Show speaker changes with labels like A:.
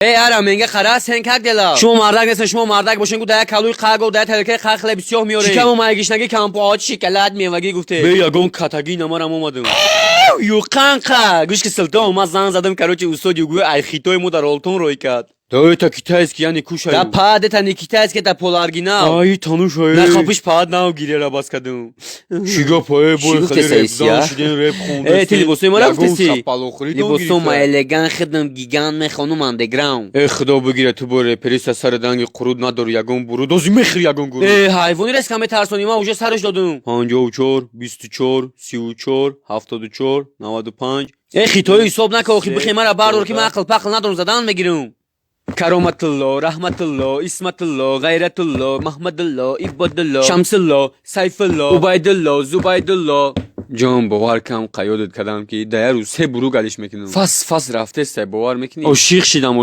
A: ای ارا منگه خلاص هنگ دلا شما مردک نیستن شما مردک باشین که ده کالوی قاگ و ده تلکه قاگ خیلی بسیار میاره شکم اومدگیش نگه کمپو آج شکلات میوگی گفته به یگون کاتگی نمارم اومدم یو قنقه گوش که سلطان اومد زنگ زدم کروچه استودیو گوی ای خیتوی مو در آلتون روی کرد دایی تا کیتایسکی یعنی کوشای دا پاده تا نیکیتایسکی تا پولارگینا آی تانوش های نخوابش پاد ناو گیره را باز کدوم شیگا پای بوی خیلی رپزان شدین رپ خونده ای تی لیبوسوی ما رفتسی لیبوسو ما الگان خدم گیگان میخونم اندگراوند ای خدا بگیره تو باره پریس سر دنگ قرود ندارو یگون برو دوزی میخری یگون گرو ای حیوانی رس کمه ترسانی ما اوجه سرش دادم 54 24 34 74 95 ای خیتوی حساب نکن خی بخی مرا بردار که من عقل پقل ندارم زدن میگیرم کرامت الله رحمت الله اسمت الله غیرت الله محمد الله عباد الله شمس الله سیف الله عبید الله زبید الله جان باور کم قیادت کردم که در روز 3 برو گلیش میکنم فس رفته 3 باور میکنی عاشق شدم